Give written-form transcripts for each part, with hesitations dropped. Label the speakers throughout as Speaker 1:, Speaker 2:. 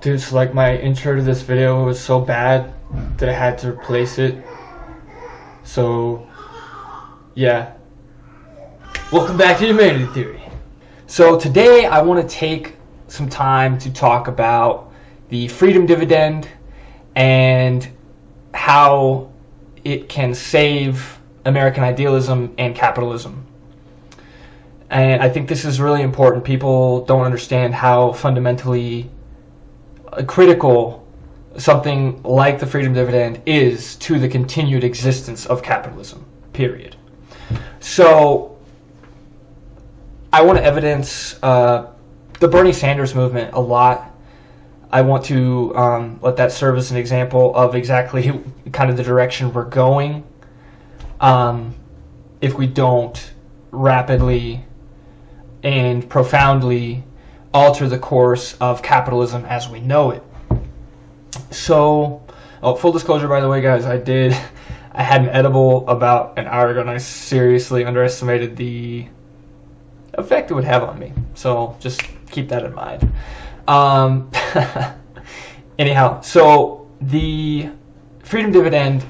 Speaker 1: Dude, so like my intro to this video was so bad that I had to replace it. So, yeah. Welcome back to Humanity Theory. So today I want to take some time to talk about the freedom dividend and how it can save American idealism and capitalism. And I think this is really important. People don't understand how fundamentally critical something like the freedom dividend is to the continued existence of capitalism, period. So I want to evidence the Bernie Sanders movement a lot. I want to let that serve as an example of exactly kind of the direction we're going if we don't rapidly and profoundly alter the course of capitalism as we know it. So, full disclosure, by the way, guys, I had an edible about an hour ago, and I seriously underestimated the effect it would have on me. So, just keep that in mind. Anyhow, so the freedom dividend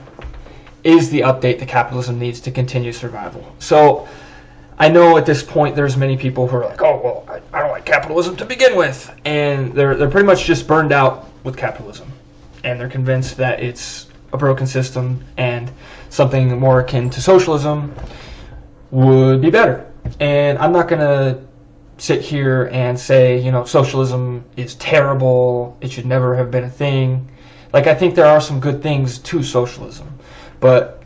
Speaker 1: is the update that capitalism needs to continue survival. So, I know at this point there's many people who are like, oh, well, I don't like capitalism to begin with. And they're pretty much just burned out with capitalism. And they're convinced that it's a broken system and something more akin to socialism would be better. And I'm not going to sit here and say, socialism is terrible. It should never have been a thing. Like, I think there are some good things to socialism. But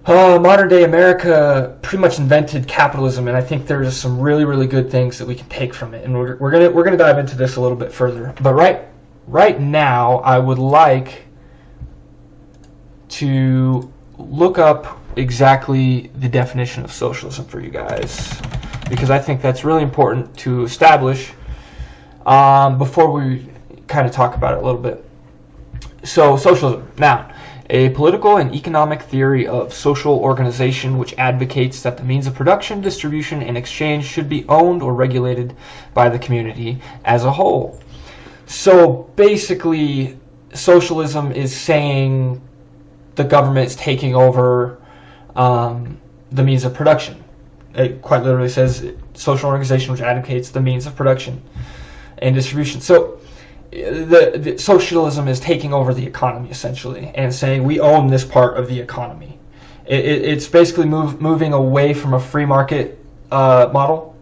Speaker 1: modern day America pretty much invented capitalism, and I think there's some really, really good things that we can take from it, and we're gonna dive into this a little bit further. But right now, I would like to look up exactly the definition of socialism for you guys, because I think that's really important to establish before we kind of talk about it a little bit. So, socialism. Now, a political and economic theory of social organization which advocates that the means of production, distribution, and exchange should be owned or regulated by the community as a whole. So basically, socialism is saying the government is taking over the means of production. It quite literally says social organization which advocates the means of production and distribution. So the socialism is taking over the economy, essentially, and saying we own this part of the economy. It's basically moving away from a free market model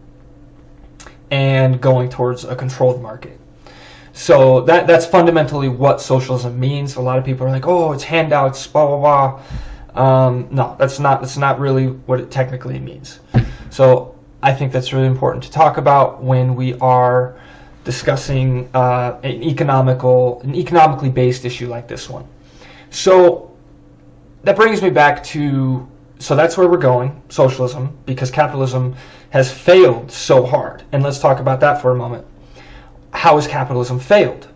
Speaker 1: and going towards a controlled market. So that's fundamentally what socialism means. A lot of people are like, oh, it's handouts, blah, blah, blah. No, that's not really what it technically means. So I think that's really important to talk about when we are discussing an economically based issue like this one. So that brings me back to, so that's where we're going, socialism, because capitalism has failed so hard. And let's talk about that for a moment. How has capitalism failed?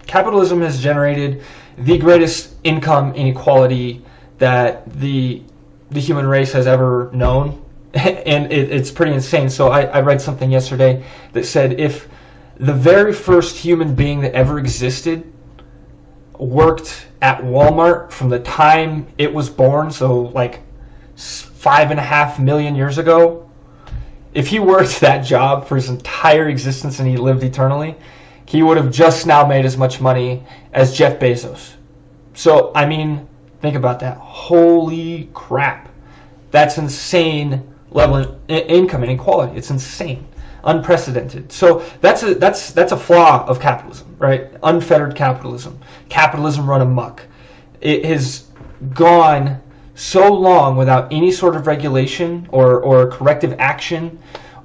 Speaker 1: Capitalism has generated the greatest income inequality that the human race has ever known. And it's pretty insane. So I read something yesterday that said if the very first human being that ever existed worked at Walmart from the time it was born, so like 5.5 million years ago, if he worked that job for his entire existence and he lived eternally, he would have just now made as much money as Jeff Bezos. So, I mean, think about that. Holy crap. That's insane level of income inequality. It's insane. Unprecedented. So that's a flaw of capitalism, right? Unfettered capitalism. Capitalism run amok. It has gone so long without any sort of regulation or corrective action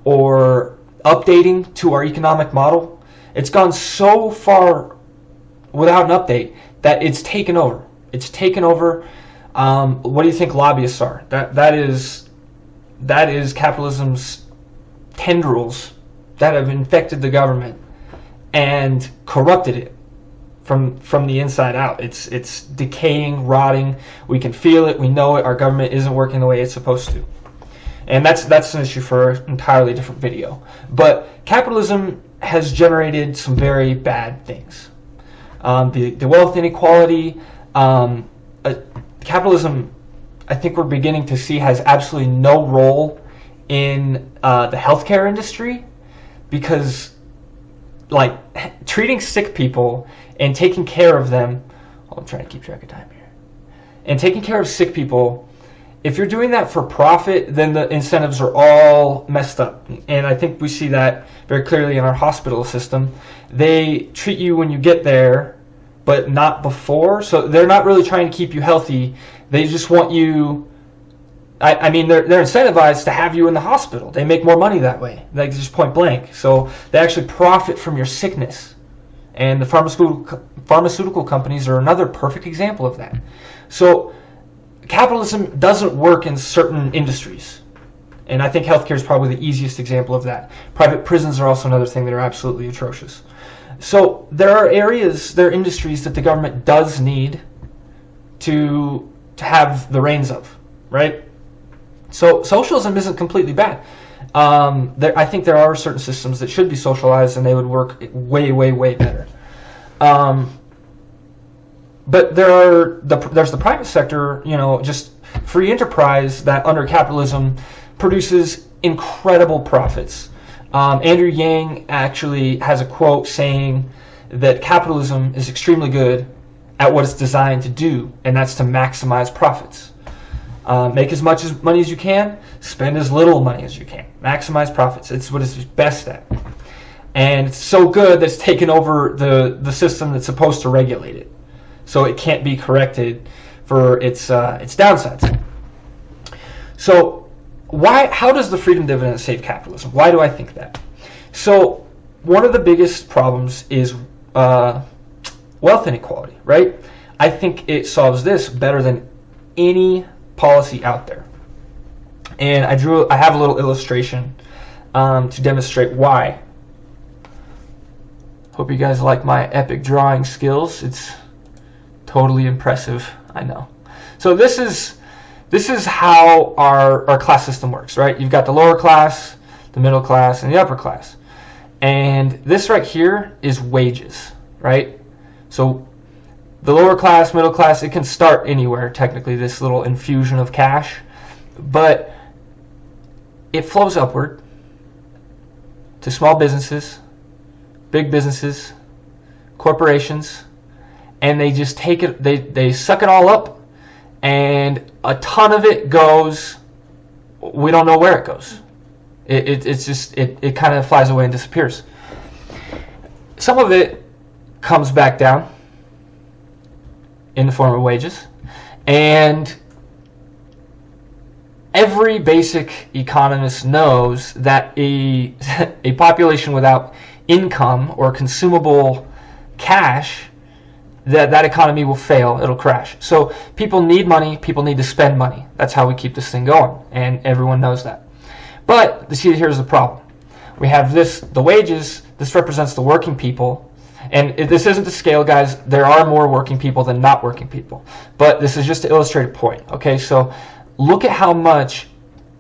Speaker 1: or updating to our economic model. It's gone so far without an update that it's taken over. It's taken over. What do you think lobbyists are? That is capitalism's tendrils that have infected the government and corrupted it from the inside out. It's decaying, rotting. We can feel it. We know it. Our government isn't working the way it's supposed to. And that's an issue for an entirely different video. But capitalism has generated some very bad things. The wealth inequality, capitalism, I think we're beginning to see, has absolutely no role in the healthcare industry, because like treating sick people and taking care of them, I'm trying to keep track of time here, and taking care of sick people, if you're doing that for profit, then the incentives are all messed up. And I think we see that very clearly in our hospital system. They treat you when you get there, but not before. So they're not really trying to keep you healthy. They just want you, I mean, they're incentivized to have you in the hospital. They make more money that way, like just point blank. So they actually profit from your sickness. And the pharmaceutical companies are another perfect example of that. So capitalism doesn't work in certain industries. And I think healthcare is probably the easiest example of that. Private prisons are also another thing that are absolutely atrocious. So there are areas, there are industries that the government does need to have the reins of, right? So socialism isn't completely bad. I think there are certain systems that should be socialized and they would work way, way, way better. But there's the private sector, just free enterprise that under capitalism produces incredible profits. Andrew Yang actually has a quote saying that capitalism is extremely good at what it's designed to do, and that's to maximize profits. Make as much money as you can, spend as little money as you can. Maximize profits. It's what it's best at. And it's so good that it's taken over the system that's supposed to regulate it. So it can't be corrected for its downsides. So how does the freedom dividend save capitalism? Why do I think that? So one of the biggest problems is wealth inequality, right? I think it solves this better than any policy out there. And I have a little illustration to demonstrate why. Hope you guys like my epic drawing skills. It's totally impressive, I know. So this is how our class system works, right? You've got the lower class, the middle class, and the upper class. And this right here is wages, right? So the lower class, middle class, it can start anywhere, technically, this little infusion of cash. But it flows upward to small businesses, big businesses, corporations, and they just take it, they suck it all up, and a ton of it goes, we don't know where it goes. It kind of flies away and disappears. Some of it comes back down in the form of wages, and every basic economist knows that a population without income or consumable cash, that economy will fail. It'll crash. So people need money. People need to spend money. That's how we keep this thing going, and everyone knows that. But see, here's the problem. We have the wages. This represents the working people, and this isn't to scale, guys. There are more working people than not working people, but this is just to illustrate a point. Okay, so look at how much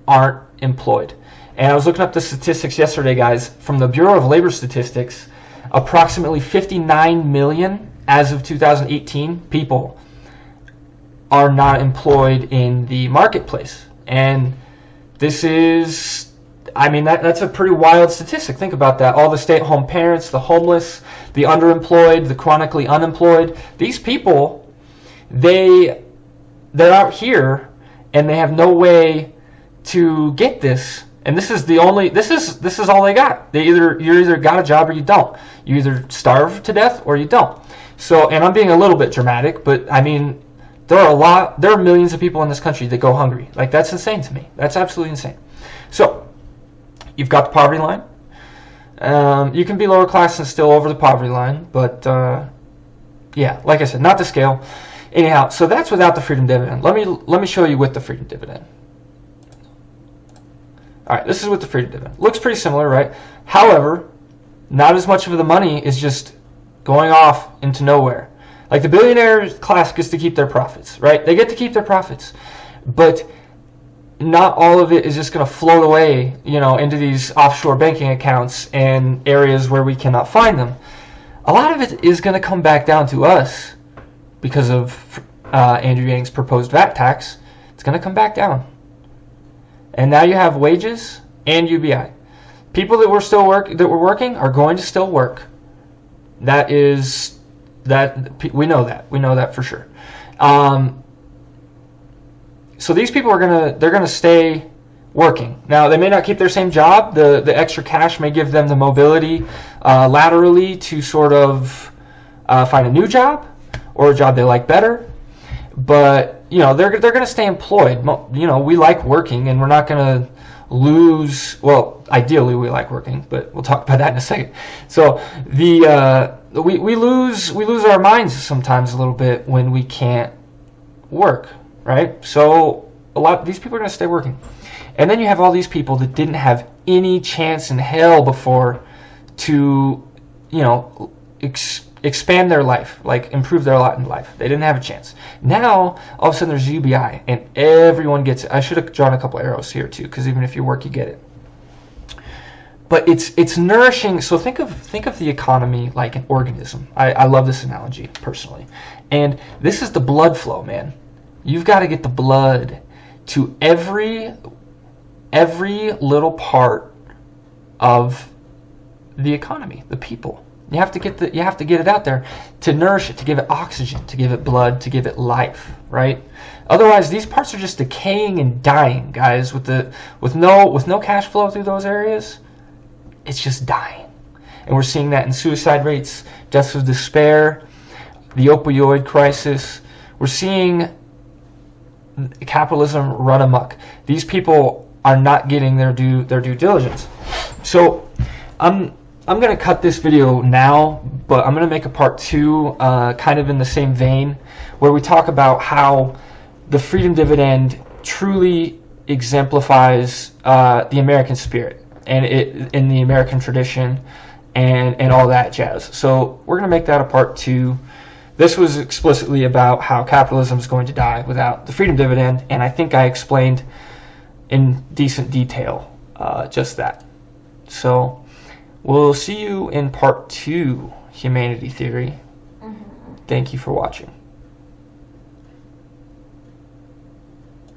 Speaker 1: aren't employed. And I was looking up the statistics yesterday, guys, from the Bureau of Labor Statistics. Approximately 59 million as of 2018 people are not employed in the marketplace. And this is, I mean, that's a pretty wild statistic. Think about that. All the stay-at-home parents, the homeless, the underemployed, the chronically unemployed. These people, they're out here and they have no way to get this. And this is all they got. You either got a job or you don't. You either starve to death or you don't. So, and I'm being a little bit dramatic, but I mean, there are millions of people in this country that go hungry. Like, that's insane to me. That's absolutely insane. So, you've got the poverty line. You can be lower class and still over the poverty line, but yeah, like I said, not to scale. Anyhow, so that's without the freedom dividend. Let me show you with the freedom dividend. All right, this is with the freedom dividend. Looks pretty similar, right? However, not as much of the money is just going off into nowhere. Like, the billionaire class gets to keep their profits, right? They get to keep their profits. But not all of it is just going to float away, into these offshore banking accounts and areas where we cannot find them. A lot of it is going to come back down to us because of Andrew Yang's proposed VAT tax. It's going to come back down. And now you have wages and UBI. People that were working are going to still work. We know that for sure. So these people they're gonna stay working. Now they may not keep their same job. The extra cash may give them the mobility laterally to sort of find a new job or a job they like better. But they're gonna stay employed. We like working, and we're not gonna lose. Well, ideally we like working, but we'll talk about that in a second. So we lose our minds sometimes a little bit when we can't work. Right? So a lot of these people are going to stay working. And then you have all these people that didn't have any chance in hell before to, expand their life, like improve their lot in life. They didn't have a chance. Now, all of a sudden there's UBI and everyone gets it. I should have drawn a couple arrows here too, because even if you work, you get it. But it's nourishing. So think of the economy like an organism. I love this analogy personally. And this is the blood flow, man. You've got to get the blood to every little part of the economy, the people. You have to get it out there to nourish it, to give it oxygen, to give it blood, to give it life, right? Otherwise, these parts are just decaying and dying, guys. With no cash flow through those areas, it's just dying. And we're seeing that in suicide rates, deaths of despair, the opioid crisis. We're seeing capitalism run amok. These people are not getting their due diligence. So I'm going to cut this video now, but I'm going to make a part 2 kind of in the same vein, where we talk about how the freedom dividend truly exemplifies the American spirit and it in the American tradition and all that jazz. So we're going to make that a part 2. This was explicitly about how capitalism is going to die without the freedom dividend, and I think I explained in decent detail just that. So we'll see you in part 2, Humanity Theory. Thank you for watching.